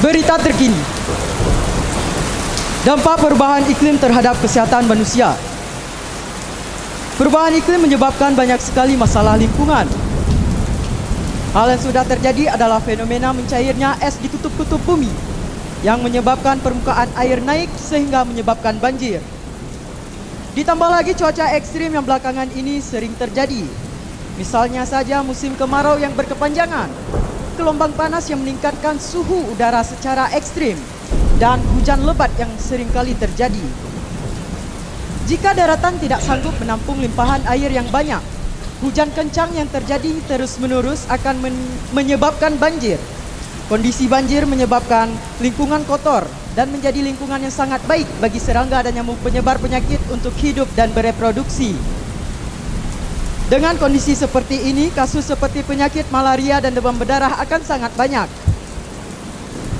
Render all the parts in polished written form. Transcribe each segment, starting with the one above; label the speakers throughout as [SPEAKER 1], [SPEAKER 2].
[SPEAKER 1] Berita terkini. Dampak perubahan iklim terhadap kesihatan manusia. Perubahan iklim menyebabkan banyak sekali masalah lingkungan. Hal yang sudah terjadi adalah fenomena mencairnya es di kutub-kutub bumi yang menyebabkan permukaan air naik sehingga menyebabkan banjir. Ditambah lagi cuaca ekstrim yang belakangan ini sering terjadi. Misalnya saja musim kemarau yang berkepanjangan, gelombang panas yang meningkatkan suhu udara secara ekstrim, dan hujan lebat yang sering kali terjadi. Jika daratan tidak sanggup menampung limpahan air yang banyak, hujan kencang yang terjadi terus-menerus akan menyebabkan banjir. Kondisi banjir menyebabkan lingkungan kotor dan menjadi lingkungan yang sangat baik bagi serangga dan nyamuk penyebar penyakit untuk hidup dan bereproduksi. Dengan kondisi seperti ini, kasus seperti penyakit malaria dan demam berdarah akan sangat banyak.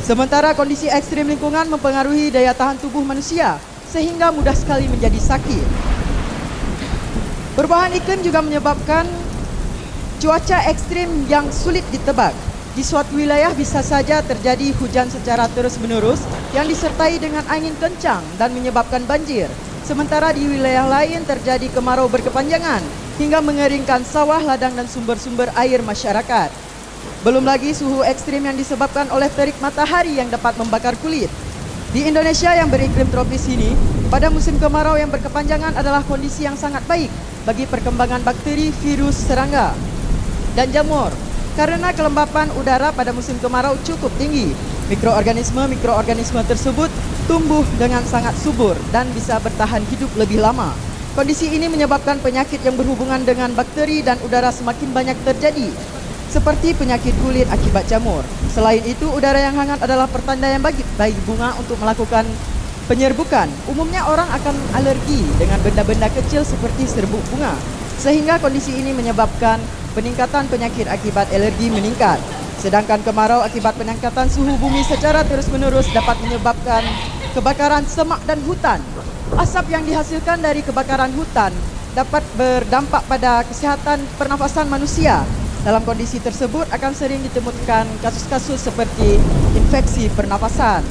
[SPEAKER 1] Sementara kondisi ekstrim lingkungan mempengaruhi daya tahan tubuh manusia, sehingga mudah sekali menjadi sakit. Perubahan iklim juga menyebabkan cuaca ekstrim yang sulit ditebak. Di suatu wilayah bisa saja terjadi hujan secara terus-menerus yang disertai dengan angin kencang dan menyebabkan banjir. Sementara di wilayah lain terjadi kemarau berkepanjangan hingga mengeringkan sawah, ladang dan sumber-sumber air masyarakat. Belum lagi suhu ekstrim yang disebabkan oleh terik matahari yang dapat membakar kulit. Di Indonesia yang beriklim tropis ini, pada musim kemarau yang berkepanjangan adalah kondisi yang sangat baik bagi perkembangan bakteri, virus, serangga, dan jamur. Karena kelembapan udara pada musim kemarau cukup tinggi, mikroorganisme tersebut tumbuh dengan sangat subur dan bisa bertahan hidup lebih lama. Kondisi ini menyebabkan penyakit yang berhubungan dengan bakteri dan udara semakin banyak terjadi, seperti penyakit kulit akibat jamur. Selain itu, udara yang hangat adalah pertanda yang baik bagi bunga untuk melakukan penyerbukan. Umumnya orang akan alergi dengan benda-benda kecil seperti serbuk bunga, sehingga kondisi ini menyebabkan peningkatan penyakit akibat alergi meningkat. Sedangkan kemarau akibat peningkatan suhu bumi secara terus-menerus dapat menyebabkan kebakaran semak dan hutan. Asap yang dihasilkan dari kebakaran hutan dapat berdampak pada kesehatan pernafasan manusia. Dalam kondisi tersebut akan sering ditemukan kasus-kasus seperti infeksi pernafasan.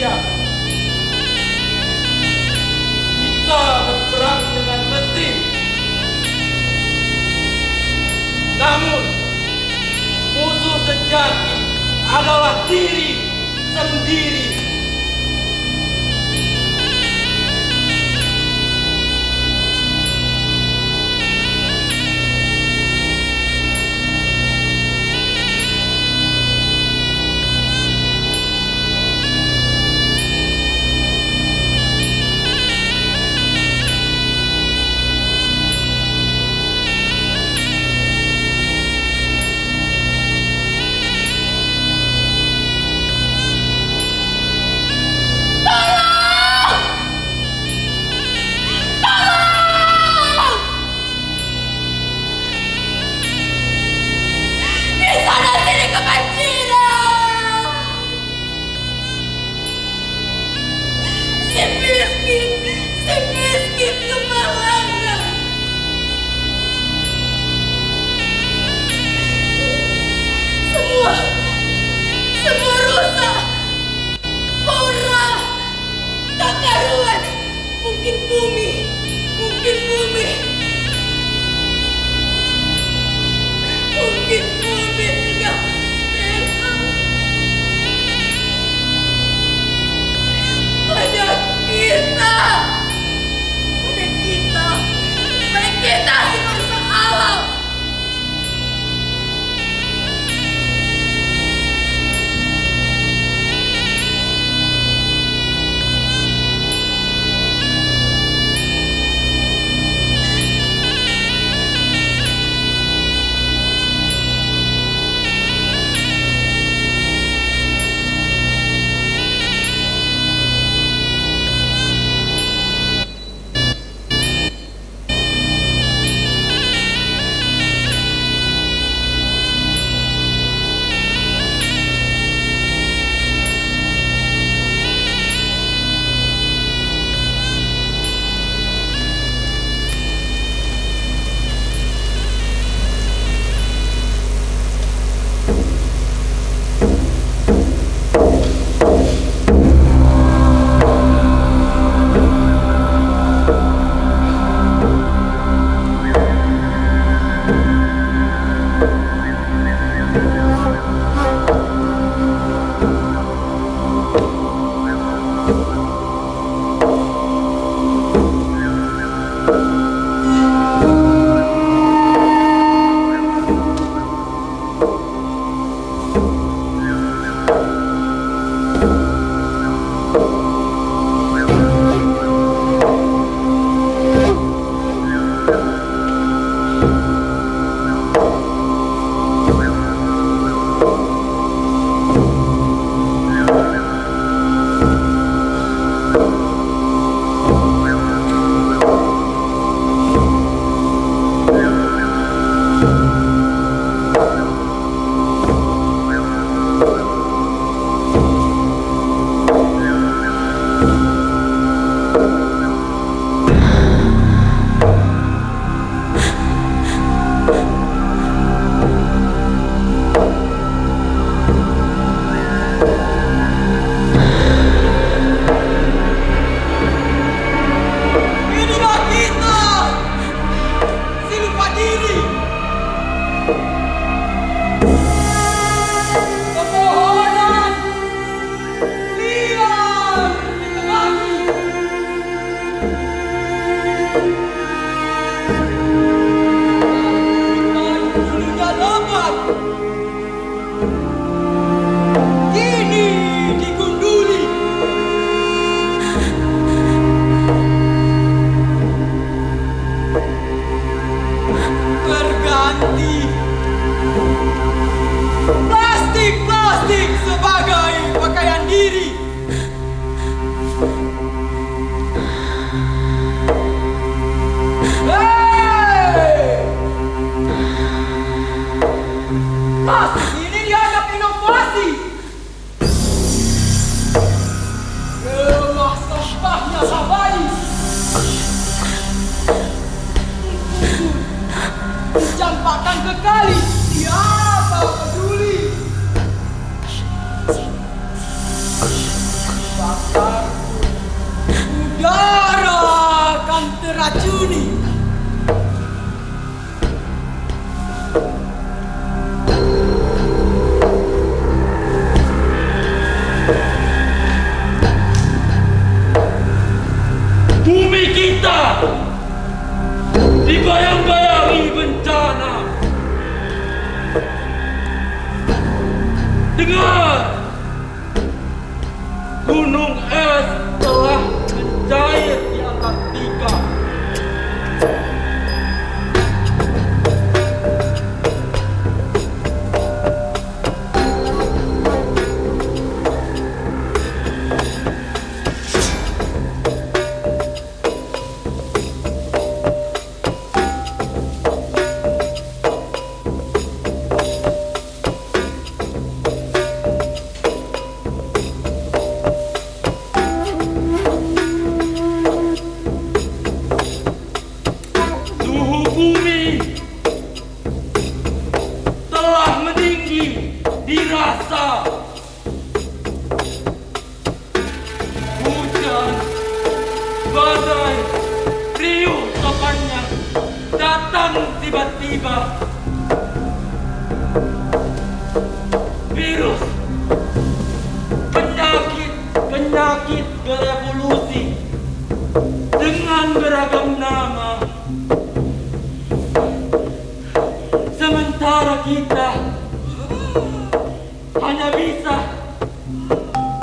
[SPEAKER 2] manusia. Kita berperang dengan mesin. Namun, musuh sejati adalah diri sendiri.
[SPEAKER 3] Semua rusak, orang, tak karuan, mungkin bumi sudah merah. Pada kita si merusak alam.
[SPEAKER 2] Plastik sebagai pakaian diri. Plastik ini dianggap inovasi. Rumah sampahnya Hawaii. Dicampakkan ke kali. Siapa peduli? diracuni.
[SPEAKER 4] Bumi kita dibayang-bayangi bencana. Dengar, gunung es telah mencair di Antartika. Suhu bumi telah meninggi dirasa. Hujan, badai, riuh topannya datang tiba-tiba. Virus, penyakit berevolusi dengan beragam nama. Sementara kita hanya bisa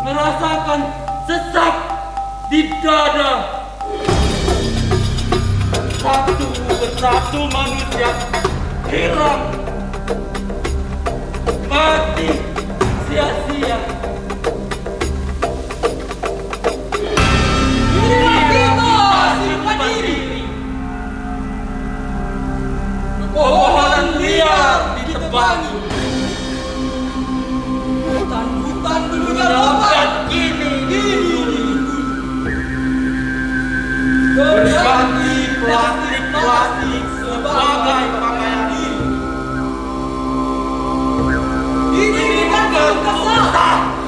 [SPEAKER 4] merasakan sesak di dada. Satu persatu manusia hilang, mati sia-sia.
[SPEAKER 2] Inilah kita simpan diri. Pepohonan liar ditebangi. Hutan-hutan dulunya lompat. Berganti plastik sebagai pakaian diri. Ini bukan keluh kesah,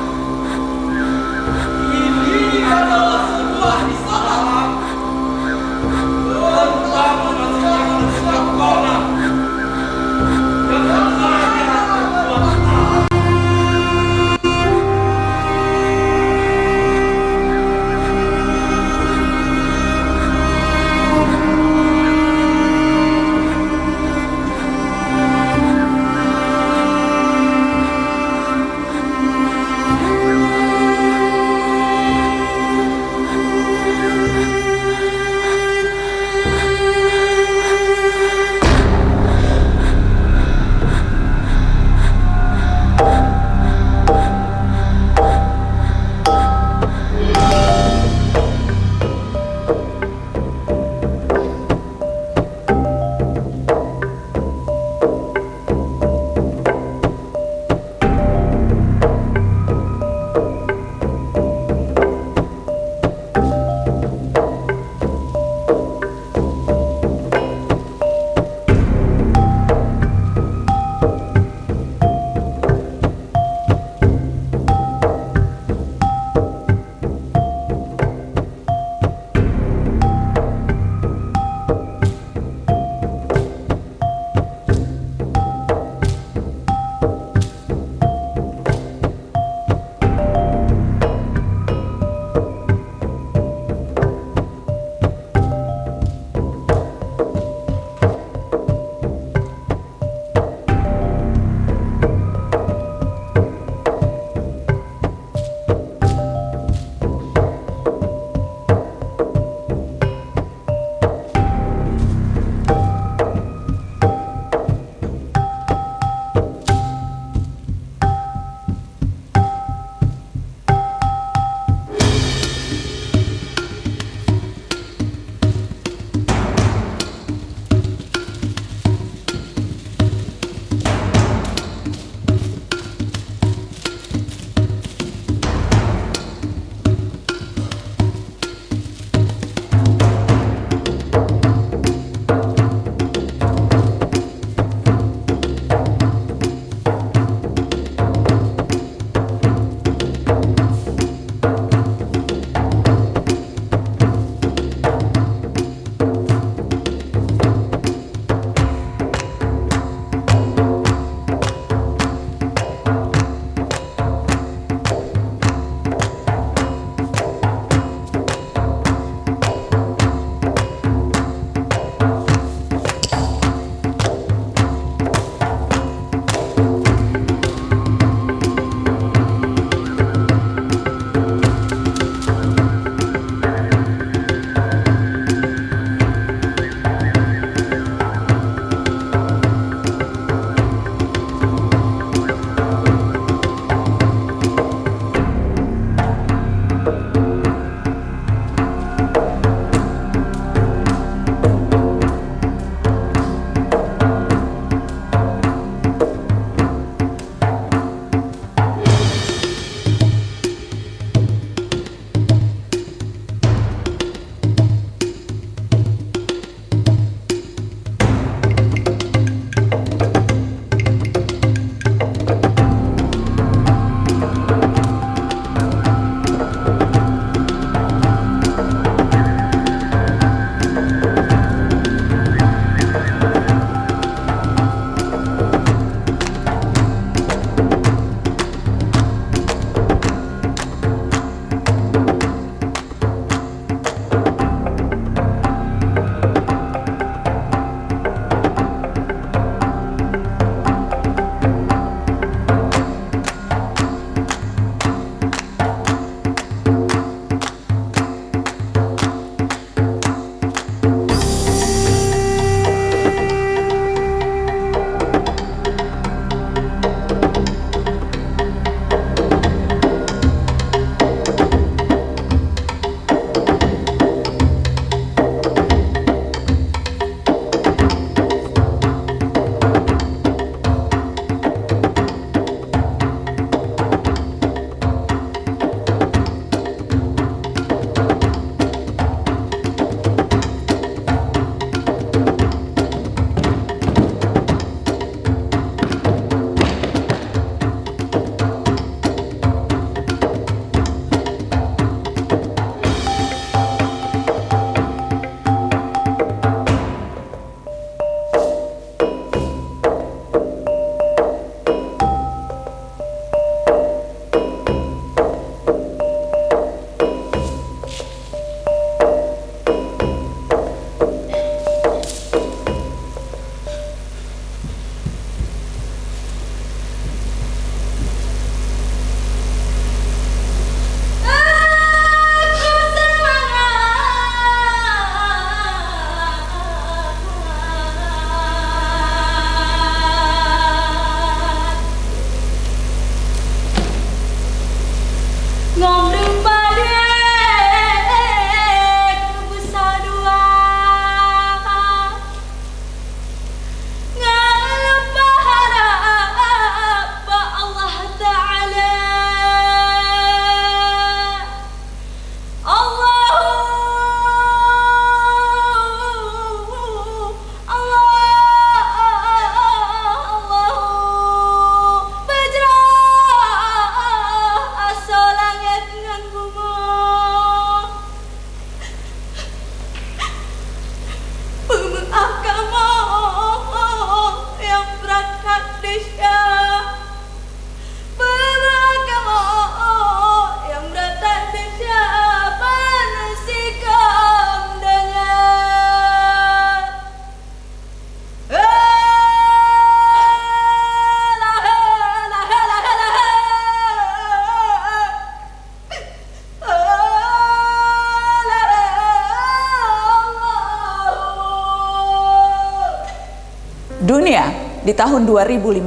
[SPEAKER 5] Dunia di tahun 2050.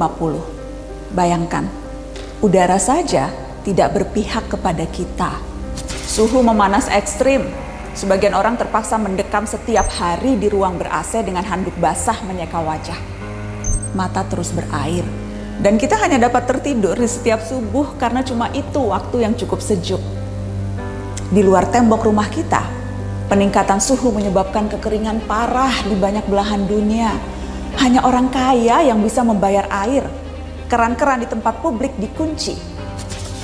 [SPEAKER 5] Bayangkan, udara saja tidak berpihak kepada kita. Suhu memanas ekstrim. Sebagian orang terpaksa mendekam setiap hari di ruang ber-AC dengan handuk basah menyeka wajah. Mata terus berair. Dan kita hanya dapat tertidur di setiap subuh karena cuma itu waktu yang cukup sejuk. Di luar tembok rumah kita, peningkatan suhu menyebabkan kekeringan parah di banyak belahan dunia. Hanya orang kaya yang bisa membayar air. Keran-keran di tempat publik dikunci.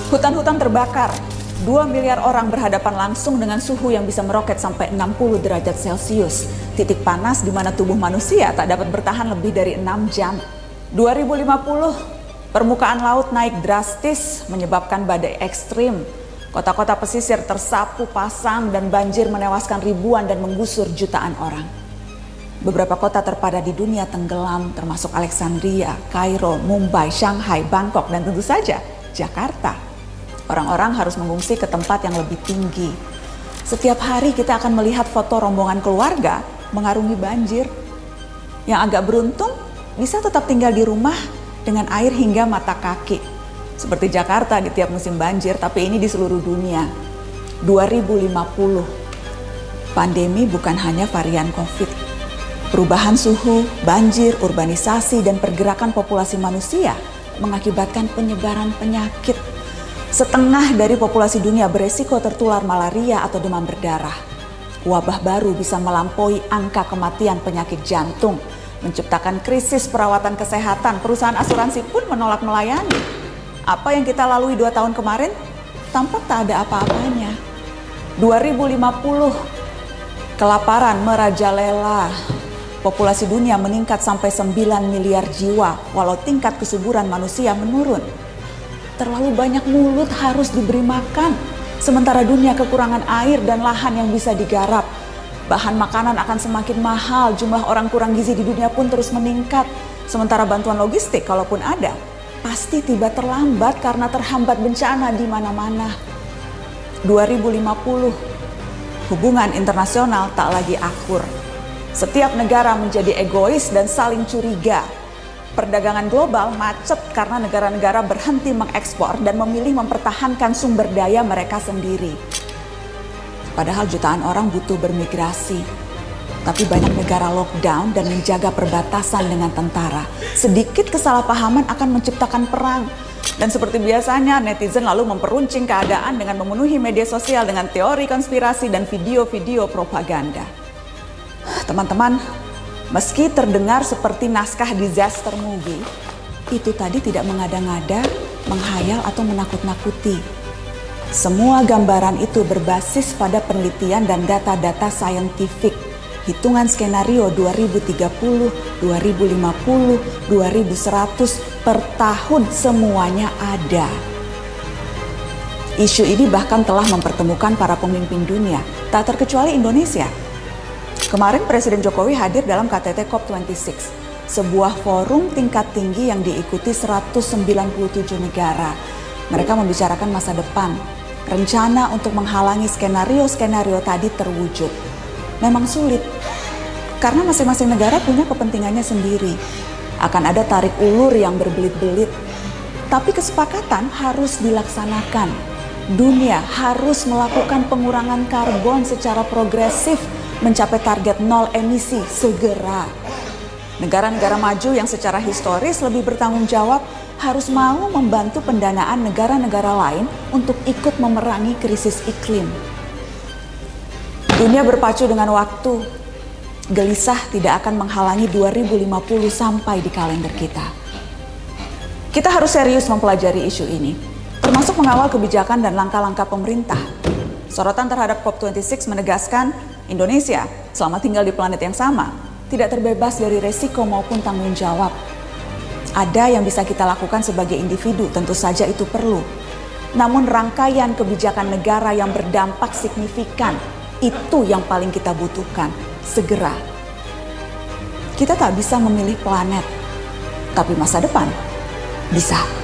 [SPEAKER 5] Hutan-hutan terbakar. 2 miliar orang berhadapan langsung dengan suhu yang bisa meroket sampai 60 derajat Celcius. Titik panas di mana tubuh manusia tak dapat bertahan lebih dari 6 jam. 2050, permukaan laut naik drastis menyebabkan badai ekstrim. Kota-kota pesisir tersapu pasang dan banjir menewaskan ribuan dan menggusur jutaan orang. Beberapa kota terpadat di dunia tenggelam, termasuk Alexandria, Kairo, Mumbai, Shanghai, Bangkok, dan tentu saja Jakarta. Orang-orang harus mengungsi ke tempat yang lebih tinggi. Setiap hari kita akan melihat foto rombongan keluarga mengarungi banjir. Yang agak beruntung bisa tetap tinggal di rumah dengan air hingga mata kaki. Seperti Jakarta di tiap musim banjir, tapi ini di seluruh dunia. 2050, pandemi bukan hanya varian COVID. Perubahan suhu, banjir, urbanisasi, dan pergerakan populasi manusia mengakibatkan penyebaran penyakit. Setengah dari populasi dunia beresiko tertular malaria atau demam berdarah. Wabah baru bisa melampaui angka kematian penyakit jantung, menciptakan krisis perawatan kesehatan. Perusahaan asuransi pun menolak melayani. Apa yang kita lalui 2 tahun kemarin tampak tak ada apa-apanya. 2050, kelaparan merajalela. Populasi dunia meningkat sampai 9 miliar jiwa, walau tingkat kesuburan manusia menurun. Terlalu banyak mulut harus diberi makan, sementara dunia kekurangan air dan lahan yang bisa digarap. Bahan makanan akan semakin mahal, jumlah orang kurang gizi di dunia pun terus meningkat. Sementara bantuan logistik, kalaupun ada, pasti tiba terlambat karena terhambat bencana di mana-mana. 2050, hubungan internasional tak lagi akur. Setiap negara menjadi egois dan saling curiga. Perdagangan global macet karena negara-negara berhenti mengekspor dan memilih mempertahankan sumber daya mereka sendiri. Padahal jutaan orang butuh bermigrasi. Tapi banyak negara lockdown dan menjaga perbatasan dengan tentara. Sedikit kesalahpahaman akan menciptakan perang. Dan seperti biasanya, netizen lalu memperuncing keadaan dengan memenuhi media sosial dengan teori konspirasi dan video-video propaganda. Teman-teman, meski terdengar seperti naskah disaster movie, itu tadi tidak mengada-ngada, menghayal atau menakut-nakuti. Semua gambaran itu berbasis pada penelitian dan data-data saintifik. Hitungan skenario 2030, 2050, 2100 per tahun semuanya ada. Isu ini bahkan telah mempertemukan para pemimpin dunia, tak terkecuali Indonesia. Kemarin Presiden Jokowi hadir dalam KTT COP26, sebuah forum tingkat tinggi yang diikuti 197 negara. Mereka membicarakan masa depan, rencana untuk menghalangi skenario-skenario tadi terwujud. Memang sulit, karena masing-masing negara punya kepentingannya sendiri. Akan ada tarik ulur yang berbelit-belit, tapi kesepakatan harus dilaksanakan. Dunia harus melakukan pengurangan karbon secara progresif, mencapai target 0 emisi segera. Negara-negara maju yang secara historis lebih bertanggung jawab harus mau membantu pendanaan negara-negara lain untuk ikut memerangi krisis iklim. Dunia berpacu dengan waktu. Gelisah tidak akan menghalangi 2050 sampai di kalender kita. Kita harus serius mempelajari isu ini, termasuk mengawal kebijakan dan langkah-langkah pemerintah. Sorotan terhadap COP26 menegaskan Indonesia selama tinggal di planet yang sama tidak terbebas dari resiko maupun tanggung jawab. Ada yang bisa kita lakukan sebagai individu, tentu saja itu perlu. Namun rangkaian kebijakan negara yang berdampak signifikan, itu yang paling kita butuhkan segera. Kita tak bisa memilih planet, tapi masa depan bisa.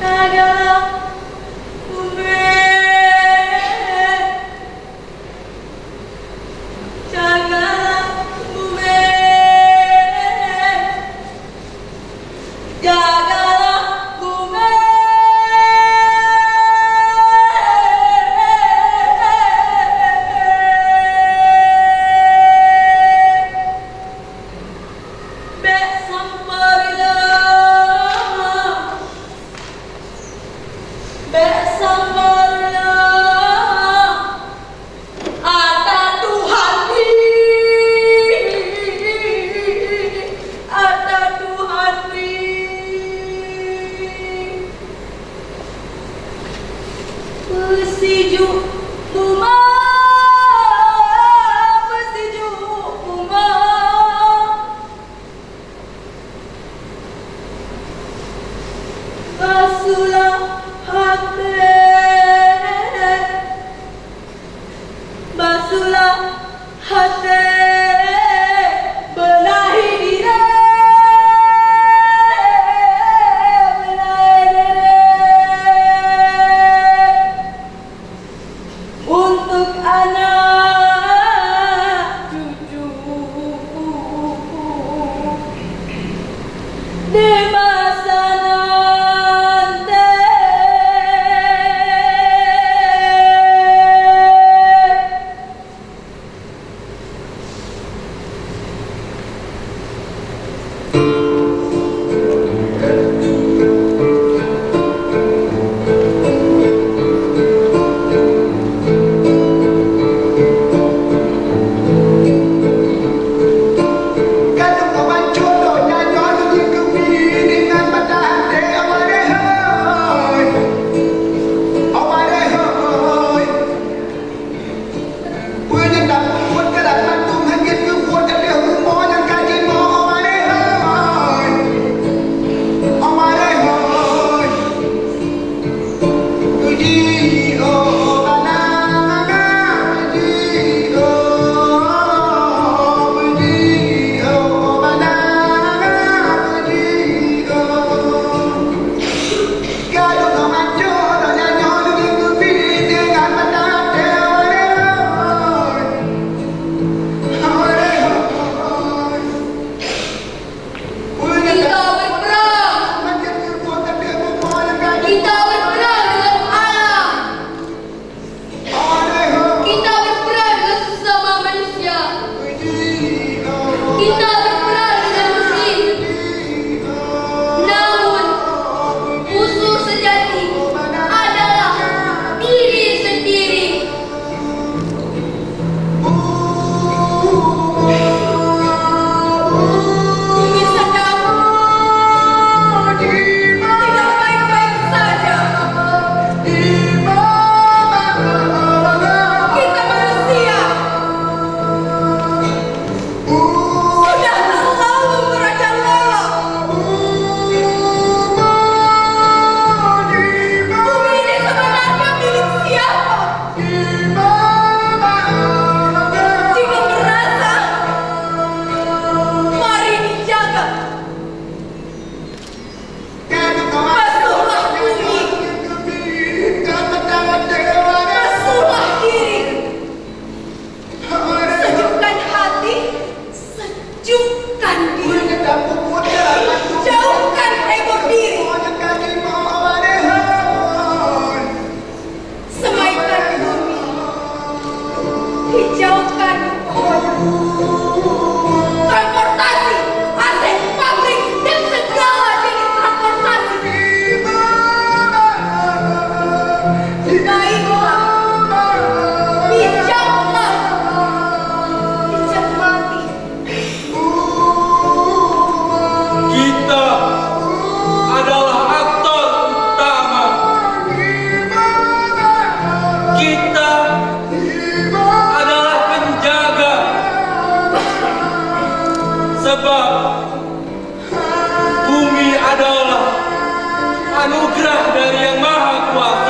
[SPEAKER 3] adalah bumi. Jagalah bumi. Jagalah bumi. Bersiju bunga, bersiju bunga, basuhlah hati, basuhlah hati, benahi diri, benahi diri. Untuk anak cucu di masa nanti.
[SPEAKER 4] anugerah dari Yang Maha Kuasa.